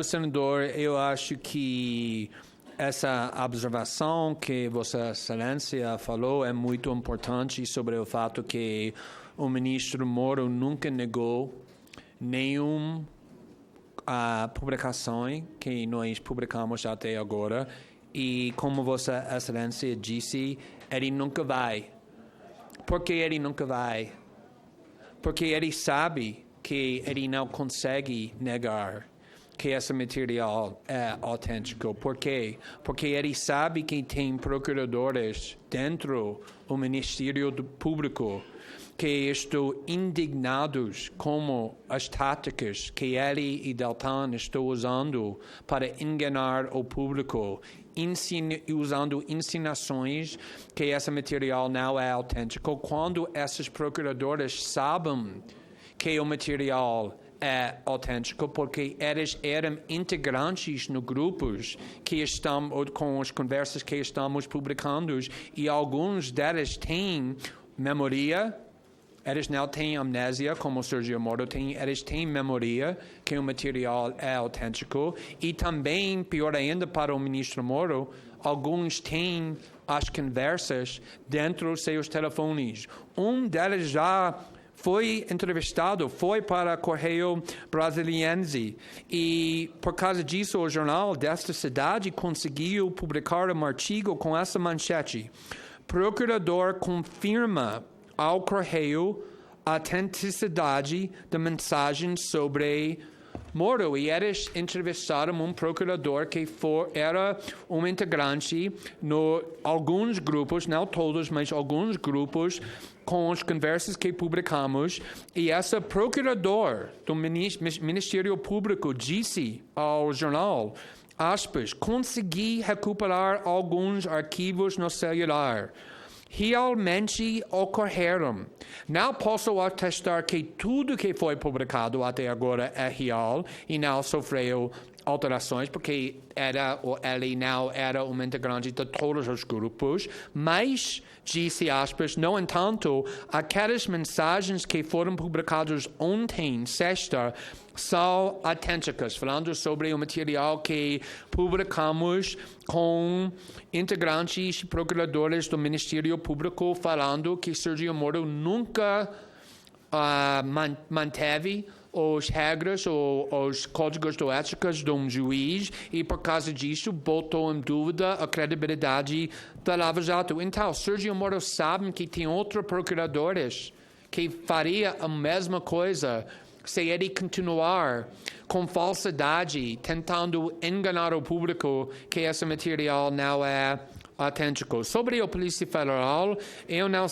Senador, eu acho que essa observação que Vossa Excelência falou é muito importante sobre o fato que o ministro Moro nunca negou nenhuma publicação que nós publicamos até agora e, como Vossa Excelência disse, ele nunca vai. Por que ele nunca vai? Porque ele sabe que ele não consegue negar que esse material é autêntico. Por quê? Porque ele sabe que tem procuradores dentro do Ministério Público que estão indignados com as táticas que ele e Deltan estão usando para enganar o público, usando ensinações que esse material não é autêntico, quando esses procuradores sabem que o material é autêntico, porque eles eram integrantes no grupos que estão, com as conversas que estamos publicando, e alguns deles têm memória. Eles não têm amnésia, como o Sérgio Moro tem, eles têm memória que o material é autêntico. E também, pior ainda para o ministro Moro, alguns têm as conversas dentro dos seus telefones. Um deles já foi entrevistado, foi para Correio Brasiliense, e por causa disso o jornal desta cidade conseguiu publicar um artigo com essa manchete: procurador confirma ao Correio a autenticidade da mensagem sobre Moro. E eles entrevistaram um procurador que era um integrante no alguns grupos, não todos, mas alguns grupos, com as conversas que publicamos, e esse procurador do Ministério Público disse ao jornal, aspas, consegui recuperar alguns arquivos no celular. Realmente ocorreram. Não posso atestar que tudo que foi publicado até agora é real e não sofreu alterações, porque ele não era um integrante de todos os grupos, mas, disse aspas, no entanto, aquelas mensagens que foram publicadas ontem, sexta, são autênticas, falando sobre o material que publicamos com integrantes e procuradores do Ministério Público, falando que Sérgio Moro nunca manteve as regras ou os códigos de éticas de um juiz, e por causa disso botou em dúvida a credibilidade da Lava Jato. Então, Sérgio Moro sabe que tem outros procuradores que faria a mesma coisa se ele continuar com falsidade, tentando enganar o público que esse material não é autêntico. Sobre a Polícia Federal, eu não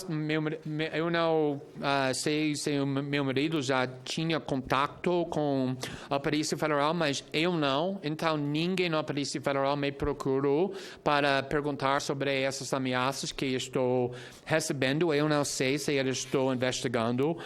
sei se o meu marido já tinha contato com a Polícia Federal, mas eu não. Então, ninguém na Polícia Federal me procurou para perguntar sobre essas ameaças que estou recebendo. Eu não sei se eles estão investigando.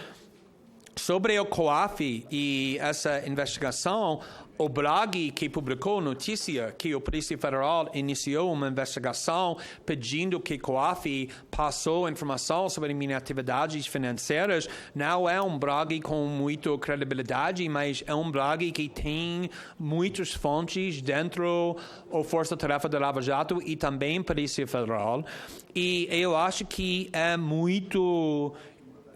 Sobre o COAF e essa investigação, o Bragi, que publicou notícia que a Polícia Federal iniciou uma investigação pedindo que o COAF passou informação sobre minhas atividades financeiras, não é um Bragi com muita credibilidade, mas é um Bragi que tem muitas fontes dentro da Força Tarefa da Lava Jato e também Polícia Federal. E eu acho que é muito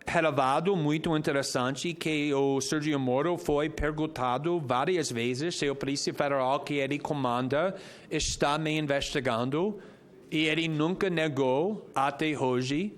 relevado, muito interessante, que o Sérgio Moro foi perguntado várias vezes se a Polícia Federal que ele comanda está me investigando, e ele nunca negou até hoje.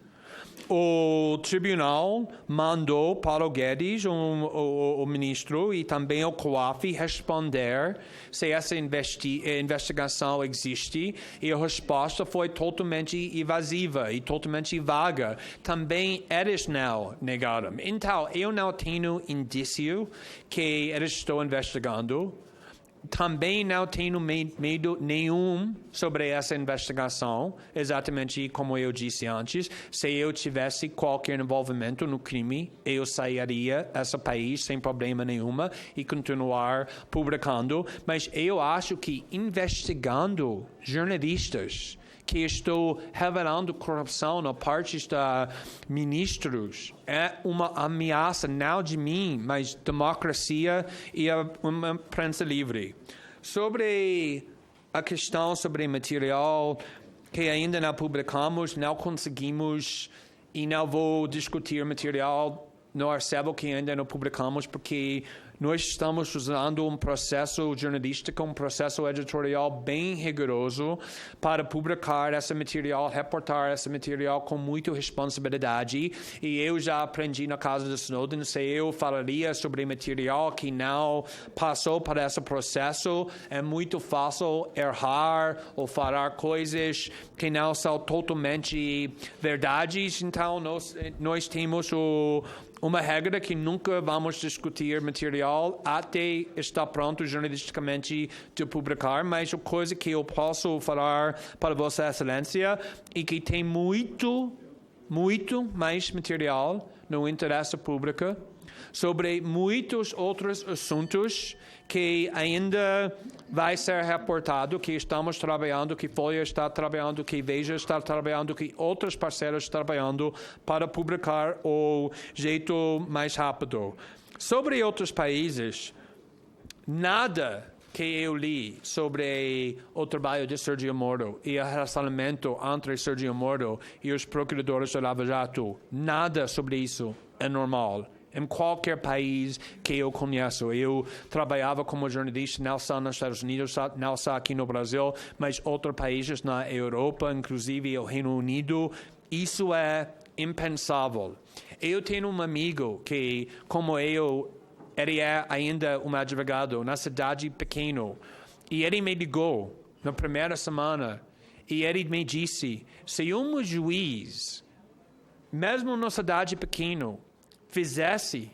O tribunal mandou para o Guedes, o ministro, e também o COAF responder se essa investigação existe, e a resposta foi totalmente evasiva e totalmente vaga. Também eles não negaram. Então, eu não tenho indício que eles estão investigando. Também não tenho medo nenhum sobre essa investigação, exatamente como eu disse antes. Se eu tivesse qualquer envolvimento no crime, eu sairia desse país sem problema nenhuma e continuar publicando. Mas eu acho que investigando jornalistas que estou revelando corrupção na parte dos ministros é uma ameaça não de mim, mas democracia e uma imprensa livre. Sobre a questão sobre material que ainda não publicamos, não conseguimos e não vou discutir material no arquivo que ainda não publicamos, porque nós estamos usando um processo jornalístico, um processo editorial bem rigoroso para publicar esse material, reportar esse material com muita responsabilidade. E eu já aprendi na casa de Snowden, se eu falaria sobre material que não passou por esse processo, é muito fácil errar ou falar coisas que não são totalmente verdades. Então, nós temos uma regra que nunca vamos discutir material até estar pronto jornalisticamente de publicar, mas a coisa que eu posso falar para Vossa Excelência é que tem muito mais material no interesse público sobre muitos outros assuntos que ainda vai ser reportado, que estamos trabalhando, que Folha está trabalhando, que Veja está trabalhando, que outros parceiros estão trabalhando para publicar o jeito mais rápido. Sobre outros países, nada que eu li sobre o trabalho de Sérgio Moro e o relacionamento entre Sérgio Moro e os procuradores de Lava Jato, nada sobre isso é normal. Em qualquer país que eu conheço. Eu trabalhava como jornalista não só nos Estados Unidos, não só aqui no Brasil, mas outros países na Europa, inclusive o Reino Unido. Isso é impensável. Eu tenho um amigo que, como eu, ele é ainda um advogado na cidade pequena. E ele me ligou na primeira semana e ele me disse, se um juiz, mesmo na cidade pequena, fizesse,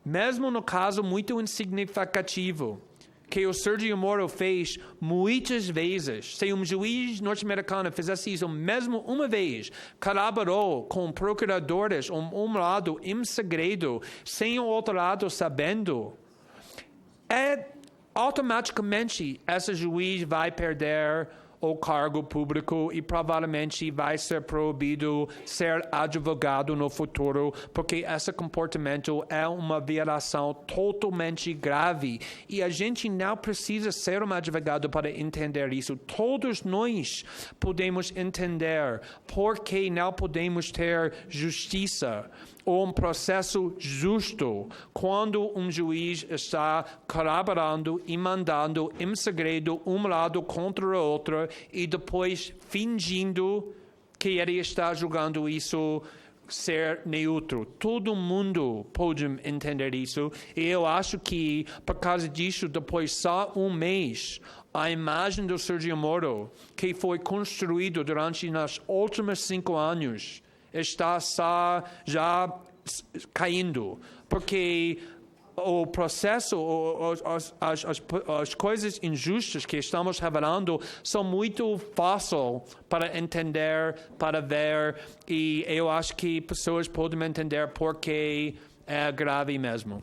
mesmo no caso muito insignificativo, que o Sérgio Moro fez muitas vezes, se um juiz norte-americano fizesse isso mesmo uma vez, colaborou com procuradores um lado em segredo, sem o outro lado sabendo, automaticamente esse juiz vai perder o cargo público e provavelmente vai ser proibido ser advogado no futuro, porque esse comportamento é uma violação totalmente grave e a gente não precisa ser um advogado para entender isso. Todos nós podemos entender por que não podemos ter justiça ou um processo justo quando um juiz está colaborando e mandando em segredo um lado contra o outro e depois fingindo que ele está julgando isso ser neutro. Todo mundo pode entender isso e eu acho que por causa disso, depois só um mês, a imagem do Sérgio Moro que foi construído durante os últimos 5 anos está só já caindo, porque o processo, as coisas injustas que estamos revelando são muito fáceis para entender, para ver, e eu acho que pessoas podem entender porque é grave mesmo.